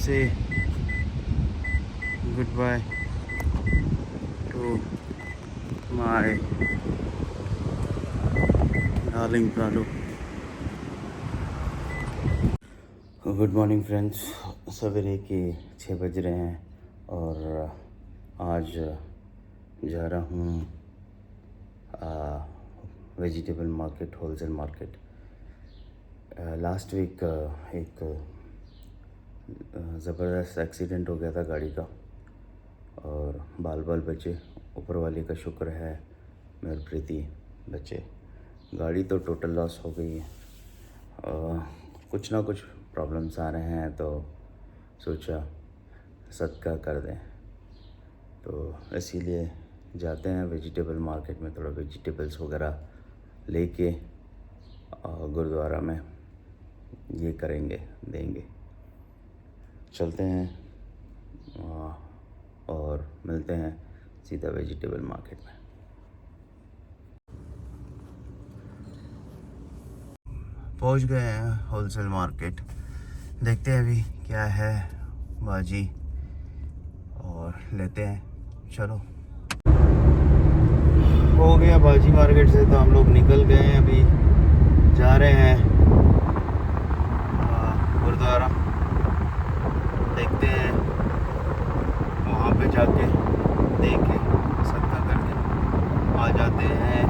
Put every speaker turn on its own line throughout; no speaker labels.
say goodbye to my darling Pralu. Good morning friends. सवेरे के 6 बज रहे हैं और आज जा रहा हूँ vegetable market, wholesale market. Last week एक ज़बरदस्त एक्सीडेंट हो गया था गाड़ी का और बाल बाल बचे। ऊपर वाले का शुक्र है, मेरे प्रीति बचे। गाड़ी तो टोटल लॉस हो गई है। कुछ ना कुछ प्रॉब्लम्स आ रहे हैं तो सोचा सदका कर दें, तो इसीलिए जाते हैं वेजिटेबल मार्केट में, थोड़ा वेजिटेबल्स वगैरह लेके गुरुद्वारा में ये करेंगे, देंगे। चलते हैं और मिलते हैं सीधा वेजिटेबल मार्केट में। पहुंच गए हैं होलसेल मार्केट। देखते हैं अभी क्या है बाजी और लेते हैं। चलो, हो गया बाजी मार्केट से तो हम लोग निकल गए हैं। अभी जा रहे हैं गुरुद्वारा। देखते हैं वहाँ पे जाके देख के सदका करके आ जाते हैं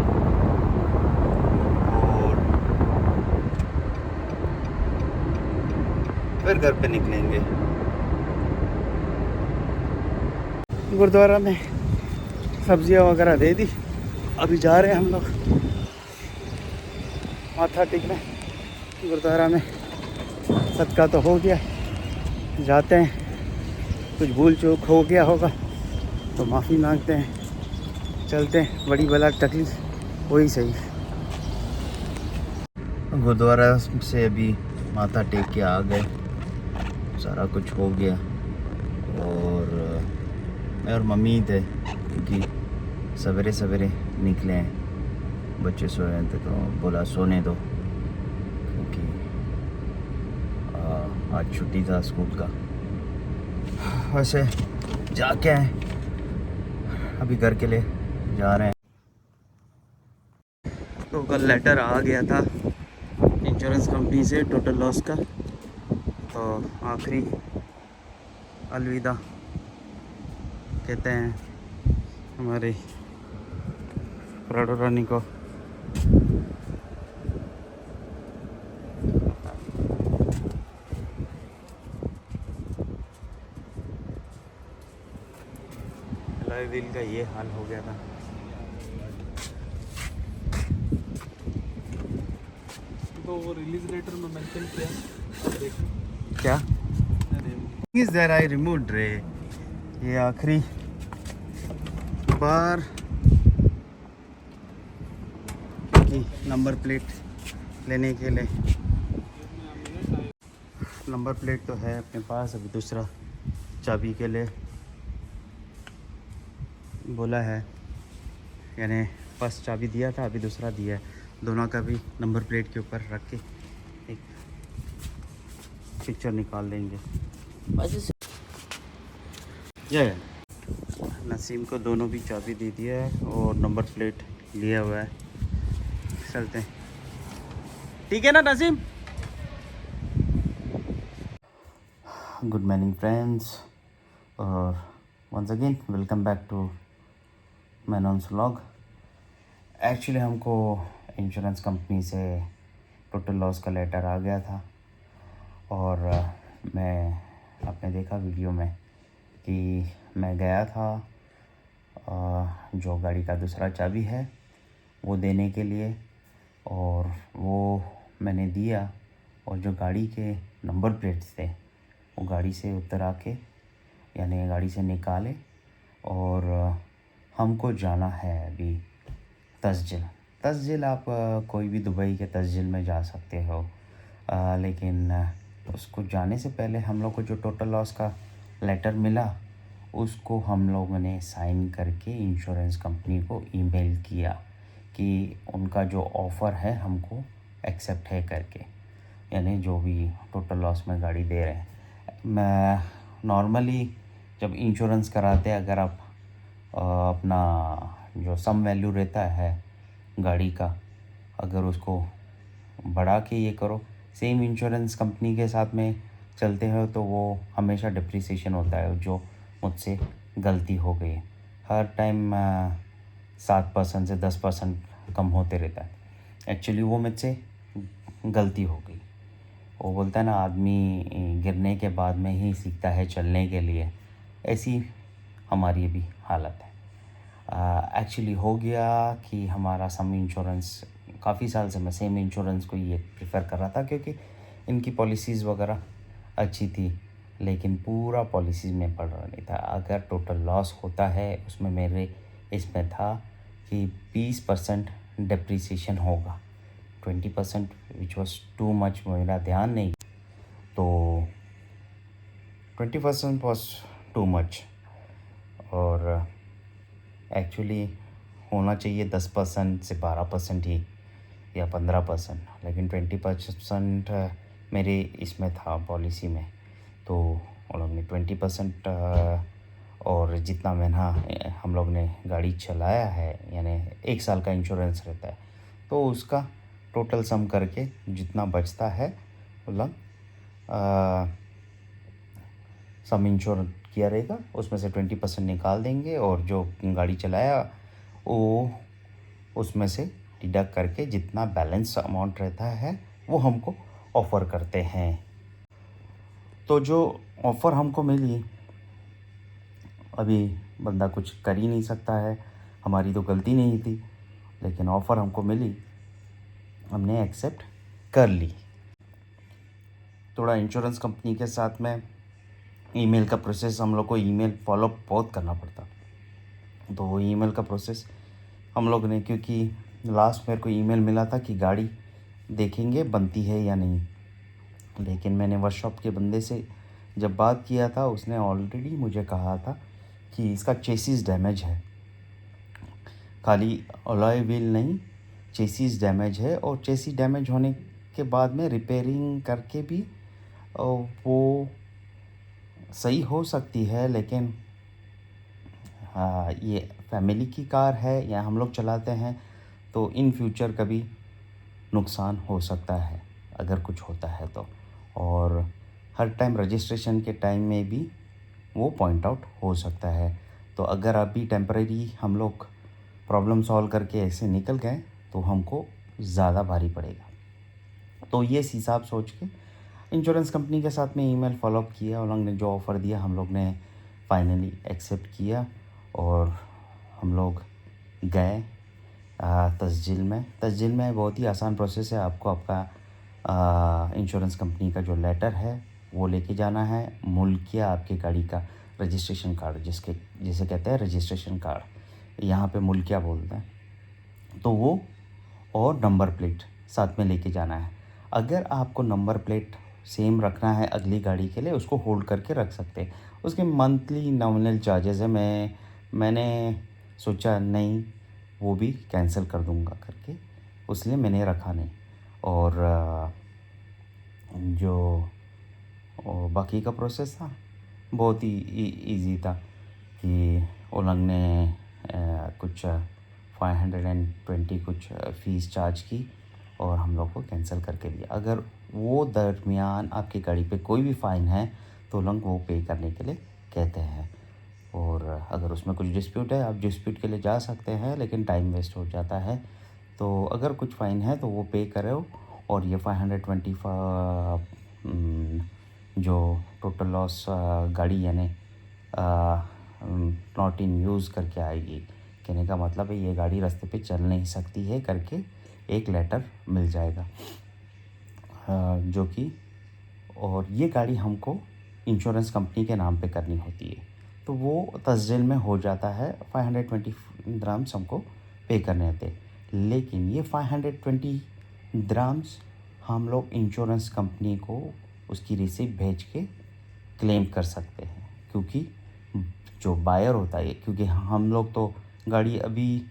और फिर घर पे निकलेंगे। गुरुद्वारा में सब्जियां वगैरह दे दी। अभी जा रहे हैं हम लोग माथा टेकने गुरुद्वारा में। सदका तो हो गया, जाते हैं। कुछ भूल चूक हो गया होगा तो माफ़ी मांगते हैं, चलते हैं। बड़ी बला तकलीफ वही सही। गुरुद्वारा से अभी माथा टेक के आ गए, सारा कुछ हो गया। और मैं और मम्मी थे क्योंकि सवेरे सवेरे निकले हैं। बच्चे सो रहे थे तो बोला सोने दो, क्योंकि आज छुट्टी था स्कूल का। वैसे जाके आए, अभी घर के लिए जा रहे हैं। तो कल लेटर आ गया था इंश्योरेंस कंपनी से टोटल लॉस का, तो आखिरी अलविदा कहते हैं हमारे प्राडो रानी को। दिल का ये हाल हो गया था।
तो वो रिलीज लेटर में मेंशन किया, देखो
क्या इज देयर। आई रिमूव्ड रे, ये आखिरी बार की नंबर प्लेट लेने के लिए। नंबर प्लेट तो है अपने पास, अभी दूसरा चाबी के लिए बोला है, यानी फर्स्ट चाबी दिया था, अभी दूसरा दिया है। दोनों का भी नंबर प्लेट के ऊपर रख के एक पिक्चर निकाल देंगे। ये नसीम को दोनों भी चाबी दे दिया है और नंबर प्लेट लिया हुआ है। चलते हैं, ठीक है ना नसीम। गुड मॉर्निंग फ्रेंड्स, और once again welcome back to मैनॉन्स व्लॉग। एक्चुअली हमको इंश्योरेंस कंपनी से टोटल लॉस का लेटर आ गया था और मैं आपने देखा वीडियो में कि मैं गया था जो गाड़ी का दूसरा चाबी है वो देने के लिए, और वो मैंने दिया। और जो गाड़ी के नंबर प्लेट्स थे वो गाड़ी से उतर आके, यानी गाड़ी से निकाले, और हमको जाना है अभी तस्जिल। तस्जिल आप कोई भी दुबई के तस्जिल में जा सकते हो, लेकिन उसको जाने से पहले हम लोग को जो टोटल लॉस का लेटर मिला उसको हम लोगों ने साइन करके इंश्योरेंस कंपनी को ईमेल किया कि उनका जो ऑफ़र है हमको एक्सेप्ट है करके, यानी जो भी टोटल लॉस में गाड़ी दे रहे हैं। मैं नॉर्मली जब इंश्योरेंस कराते हैं, अगर आप अपना जो सम वैल्यू रहता है गाड़ी का, अगर उसको बढ़ा के ये करो, सेम इंश्योरेंस कंपनी के साथ में चलते हो, तो वो हमेशा डिप्रिसिएशन होता है, जो मुझसे गलती हो गई है। हर टाइम 7% से 10% कम होते रहता है। एक्चुअली वो मुझसे गलती हो गई। वो बोलता है ना, आदमी गिरने के बाद में ही सीखता है चलने के लिए, ऐसी हमारी भी हालत है। एक्चुअली हो गया कि हमारा सम इंश्योरेंस, काफ़ी साल से मैं सेम इंश्योरेंस को ये प्रेफर कर रहा था, क्योंकि इनकी पॉलिसीज़ वगैरह अच्छी थी, लेकिन पूरा पॉलिसीज़ में पड़ रहा नहीं था। अगर टोटल लॉस होता है उसमें मेरे इसमें था कि 20% डिप्रिसिएशन होगा, 20% विच वॉज टू मच, मेरा ध्यान नहीं, तो 20% वॉज टू मच। और एक्चुअली होना चाहिए 10% से 12% ही, या 15%, लेकिन 20% मेरे इसमें था पॉलिसी में, तो उन लोग ने 20%, और जितना महीना हम लोग ने गाड़ी चलाया है, यानी 1 साल का इंश्योरेंस रहता है, तो उसका टोटल सम करके जितना बचता है वो लोग सम इंश्योर किया रहेगा, उसमें से 20% निकाल देंगे, और जो गाड़ी चलाया वो उसमें से डिडक्ट करके जितना बैलेंस अमाउंट रहता है वो हमको ऑफ़र करते हैं। तो जो ऑफ़र हमको मिली, अभी बंदा कुछ कर ही नहीं सकता है, हमारी तो गलती नहीं थी, लेकिन ऑफ़र हमको मिली, हमने एक्सेप्ट कर ली। थोड़ा इंश्योरेंस कंपनी के साथ में ईमेल का प्रोसेस, हम लोग को ईमेल फॉलोअप बहुत करना पड़ता, तो वो ईमेल का प्रोसेस हम लोग ने, क्योंकि लास्ट मेरे को ईमेल मिला था कि गाड़ी देखेंगे बनती है या नहीं, लेकिन मैंने वर्कशॉप के बंदे से जब बात किया था, उसने ऑलरेडी मुझे कहा था कि इसका चेसिस डैमेज है, खाली अलॉय व्हील नहीं, चेसिस डैमेज है, और चेसिस डैमेज होने के बाद में रिपेयरिंग करके भी वो सही हो सकती है, लेकिन हाँ, ये फैमिली की कार है या हम लोग चलाते हैं, तो इन फ्यूचर कभी नुकसान हो सकता है अगर कुछ होता है तो। और हर टाइम रजिस्ट्रेशन के टाइम में भी वो पॉइंट आउट हो सकता है। तो अगर अभी टेम्परेरी हम लोग प्रॉब्लम सॉल्व करके ऐसे निकल गए, तो हमको ज़्यादा भारी पड़ेगा। तो ये हिसाब सोच के इंश्योरेंस कंपनी के साथ में ईमेल फॉलोअप किया, उन लोग ने जो ऑफ़र दिया हम लोग ने फाइनली एक्सेप्ट किया, और हम लोग गए तस्जील में बहुत ही आसान प्रोसेस है। आपको आपका इंश्योरेंस कंपनी का जो लेटर है वो लेके जाना है, मुल्किया आपकी गाड़ी का रजिस्ट्रेशन कार्ड, जिसे कहते हैं रजिस्ट्रेशन कार्ड, यहाँ पे मुल्किया बोलते हैं, तो वो, और नंबर प्लेट साथ में लेके जाना है। अगर आपको नंबर प्लेट सेम रखना है अगली गाड़ी के लिए, उसको होल्ड करके रख सकते हैं। उसके मंथली नॉमिनल चार्जेस है, मैंने सोचा नहीं, वो भी कैंसिल कर दूंगा करके, इसलिए मैंने रखा नहीं। और जो बाकी का प्रोसेस था बहुत ही इजी था, कि उलंग ने कुछ 520 कुछ फ़ीस चार्ज की, और हम लोग को कैंसिल करके दिया। अगर वो दरमियान आपकी गाड़ी पे कोई भी फ़ाइन है, तो उलंग वो पे करने के लिए कहते हैं। और अगर उसमें कुछ डिस्प्यूट है, आप डिस्प्यूट के लिए जा सकते हैं, लेकिन टाइम वेस्ट हो जाता है। तो अगर कुछ फ़ाइन है तो वो पे करो, और ये 520 जो टोटल लॉस गाड़ी यानी नॉट इन यूज़ करके आएगी, कहने का मतलब है ये गाड़ी रास्ते पे चल नहीं सकती है करके एक लेटर मिल जाएगा, जो कि, और ये गाड़ी हमको इंश्योरेंस कंपनी के नाम पे करनी होती है, तो वो तस्जील में हो जाता है। 520 द्राम्स हमको पे करने होते हैं, लेकिन ये 520 द्राम्स हम लोग इंश्योरेंस कंपनी को उसकी रिसिप्ट भेज के क्लेम कर सकते हैं, क्योंकि जो बायर होता है, क्योंकि हम लोग तो गाड़ी अभी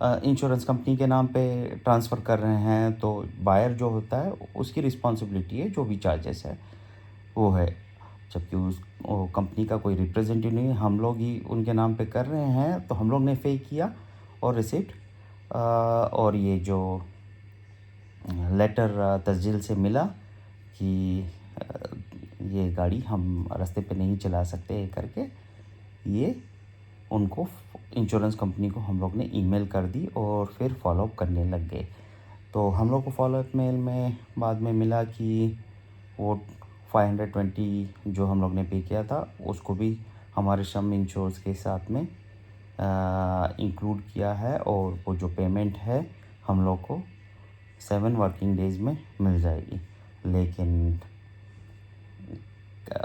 इंश्योरेंस कंपनी के नाम पे ट्रांसफ़र कर रहे हैं, तो बायर जो होता है उसकी रिस्पॉन्सिबिलिटी है, जो भी चार्जेस है वो है, जबकि उस वो कंपनी का कोई रिप्रेजेंटेटिव नहीं है, हम लोग ही उनके नाम पे कर रहे हैं। तो हम लोग ने पे किया और रिसिप्ट और ये जो लेटर तस्जील से मिला कि ये गाड़ी हम रास्ते पे नहीं चला सकते करके, ये उनको इंश्योरेंस कंपनी को हम लोग ने ईमेल कर दी और फिर फॉलोअप करने लग गए। तो हम लोग को फॉलोअप मेल में बाद में मिला कि वो 520 जो हम लोग ने पे किया था उसको भी हमारे सम इंश्योरेंस के साथ में इंक्लूड किया है, और वो जो पेमेंट है हम लोग को 7 वर्किंग डेज़ में मिल जाएगी। लेकिन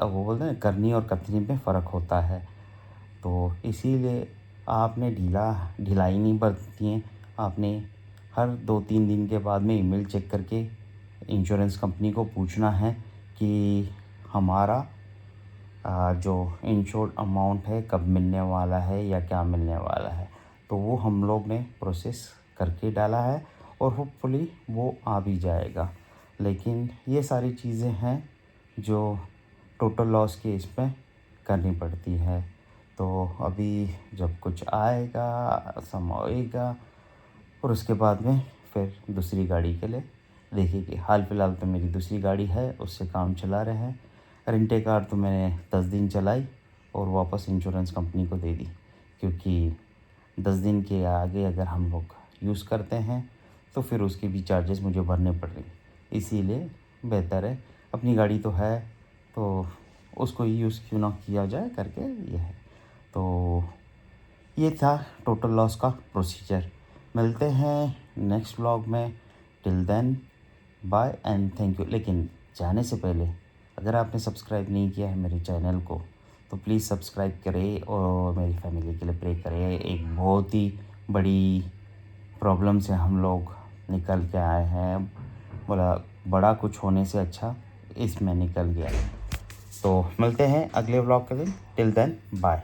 वो बोलते हैं करनी और कतनी में फ़र्क होता है, तो इसीलिए आपने ढिलाई नहीं बरतनी है। आपने हर 2-3 दिन के बाद में ईमेल चेक करके इंश्योरेंस कंपनी को पूछना है कि हमारा जो इंश्योर्ड अमाउंट है कब मिलने वाला है या क्या मिलने वाला है। तो वो हम लोग ने प्रोसेस करके डाला है और होपफुली वो आ भी जाएगा। लेकिन ये सारी चीज़ें हैं जो टोटल लॉस के इसमें करनी पड़ती है। तो अभी जब कुछ आएगा समाएगा और उसके बाद में फिर दूसरी गाड़ी के लिए देखिए कि हाल फ़िलहाल तो मेरी दूसरी गाड़ी है, उससे काम चला रहे हैं। रेंटे कार तो मैंने 10 दिन चलाई और वापस इंश्योरेंस कंपनी को दे दी, क्योंकि 10 दिन के आगे अगर हम लोग यूज़ करते हैं तो फिर उसके भी चार्जेस मुझे भरने पड़ रहे। इसीलिए बेहतर है, अपनी गाड़ी तो है तो उसको ही यूज़ क्यों ना किया जाए करके ये है। तो ये था टोटल लॉस का प्रोसीजर। मिलते हैं नेक्स्ट व्लॉग में। Till then bye and thank you. लेकिन जाने से पहले अगर आपने सब्सक्राइब नहीं किया है मेरे चैनल को तो प्लीज़ सब्सक्राइब करें और मेरी फैमिली के लिए प्रे करें। एक बहुत ही बड़ी प्रॉब्लम से हम लोग निकल के आए हैं, बोला बड़ा कुछ होने से अच्छा इसमें निकल गया। तो मिलते हैं अगले व्लॉग के दिन। Till then bye.